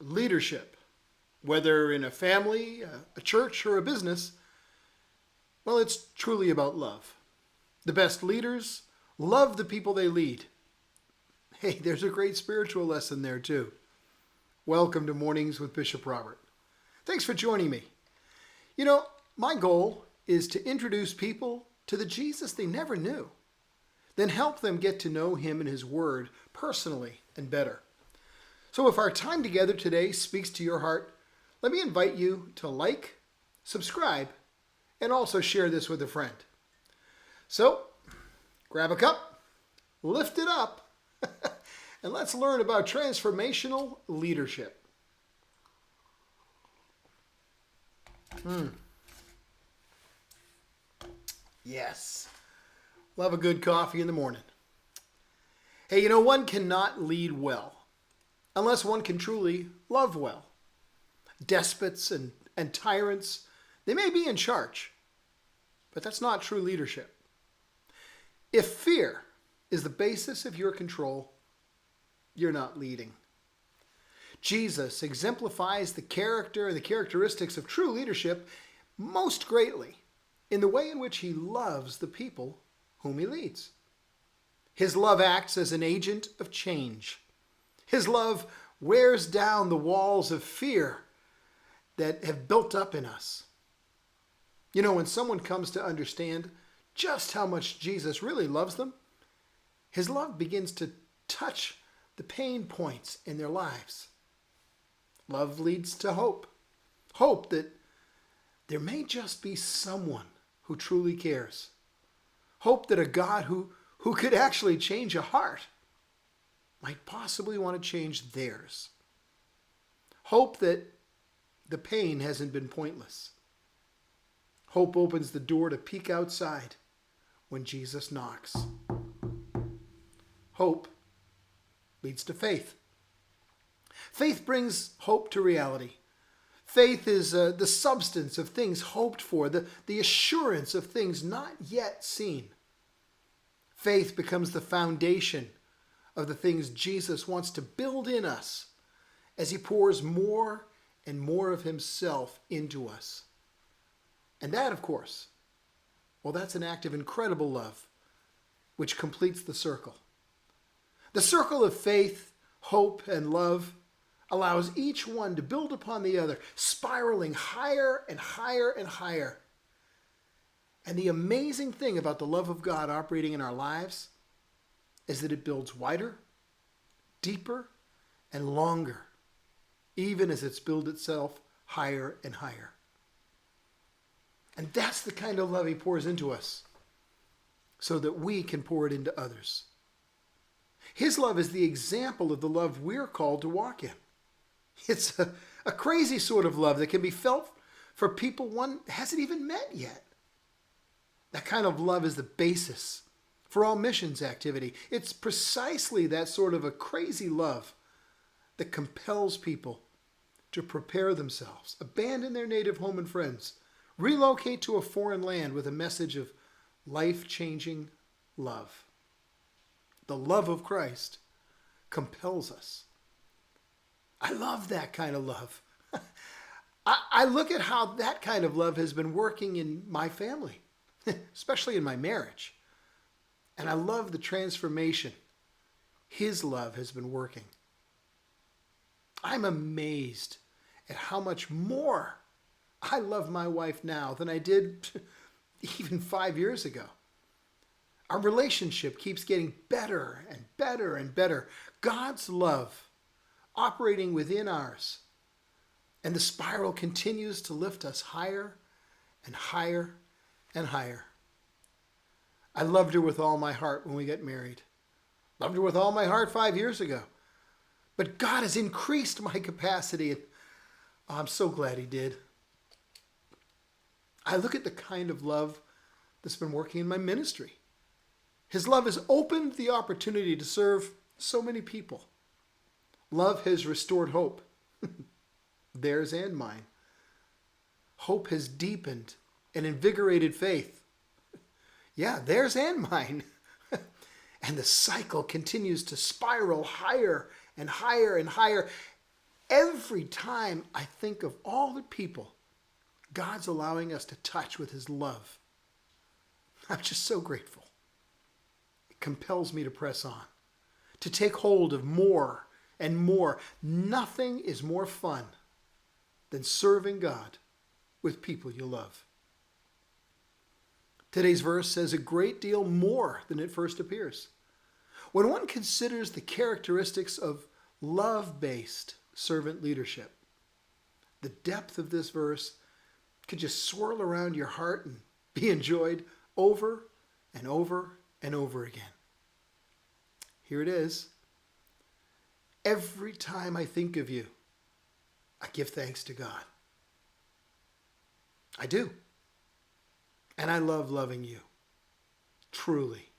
leadership, whether in a family, a church, or a business, well, it's truly about love. The best leaders love the people they lead. Hey, there's a great spiritual lesson there too. Welcome to Mornings with Bishop Robert. Thanks for joining me. You know, my goal is to introduce people to the Jesus they never knew, then help them get to know him and his word personally and better. So if our time together today speaks to your heart, let me invite you to like, subscribe, and also share this with a friend. So, grab a cup, lift it up, and let's learn about transformational leadership. Yes, love a good coffee in the morning. Hey, you know, one cannot lead well unless one can truly love well. Despots and tyrants, they may be in charge, but that's not true leadership. If fear is the basis of your control, you're not leading. Jesus exemplifies the character and the characteristics of true leadership most greatly in the way in which he loves the people whom he leads. His love acts as an agent of change. His love wears down the walls of fear that have built up in us. You know, when someone comes to understand just how much Jesus really loves them, his love begins to touch the pain points in their lives. Love leads to hope. Hope that there may just be someone who truly cares. Hope that a God who could actually change a heart might possibly want to change theirs. Hope that the pain hasn't been pointless. Hope opens the door to peek outside when Jesus knocks. Hope leads to faith. Faith brings hope to reality. Faith is the substance of things hoped for, the assurance of things not yet seen. Faith becomes the foundation of the things Jesus wants to build in us as he pours more and more of himself into us. And that, of course, well, that's an act of incredible love, which completes the circle. The circle of faith, hope, and love allows each one to build upon the other, spiraling higher and higher and higher. And the amazing thing about the love of God operating in our lives is that it builds wider, deeper, and longer, even as it's built itself higher and higher. And that's the kind of love he pours into us so that we can pour it into others. His love is the example of the love we're called to walk in. It's a crazy sort of love that can be felt for people one hasn't even met yet. That kind of love is the basis for all missions activity. It's precisely that sort of a crazy love that compels people to prepare themselves, abandon their native home and friends, relocate to a foreign land with a message of life-changing love. The love of Christ compels us. I love that kind of love. I look at how that kind of love has been working in my family, especially in my marriage. And I love the transformation his love has been working. I'm amazed at how much more I love my wife now than I did even 5 years ago. Our relationship keeps getting better and better and better. God's love operating within ours. And the spiral continues to lift us higher and higher and higher. I loved her with all my heart when we got married. Loved her with all my heart 5 years ago. But God has increased my capacity, and I'm so glad he did. I look at the kind of love that's been working in my ministry. His love has opened the opportunity to serve so many people. Love has restored hope, theirs and mine. Hope has deepened and invigorated faith. Yeah, theirs and mine. And the cycle continues to spiral higher and higher and higher. Every time I think of all the people God's allowing us to touch with his love, I'm just so grateful. It compels me to press on, to take hold of more and more. Nothing is more fun than serving God with people you love. Today's verse says a great deal more than it first appears. When one considers the characteristics of love-based servant leadership, the depth of this verse could just swirl around your heart and be enjoyed over and over and over again. Here it is. Every time I think of you, I give thanks to God. I do. And I love loving you. Truly.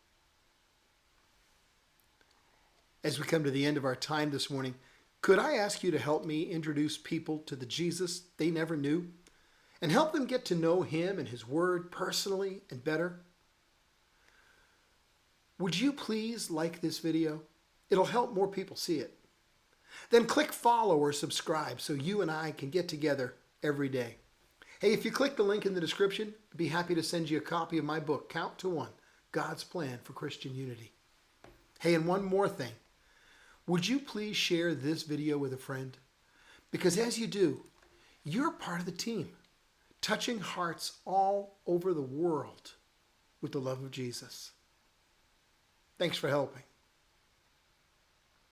As we come to the end of our time this morning, could I ask you to help me introduce people to the Jesus they never knew and help them get to know him and his word personally and better? Would you please like this video? It'll help more people see it. Then click follow or subscribe so you and I can get together every day. Hey, if you click the link in the description, I'd be happy to send you a copy of my book, Count to One, God's Plan for Christian Unity. Hey, and one more thing. Would you please share this video with a friend? Because as you do, you're part of the team, touching hearts all over the world with the love of Jesus. Thanks for helping.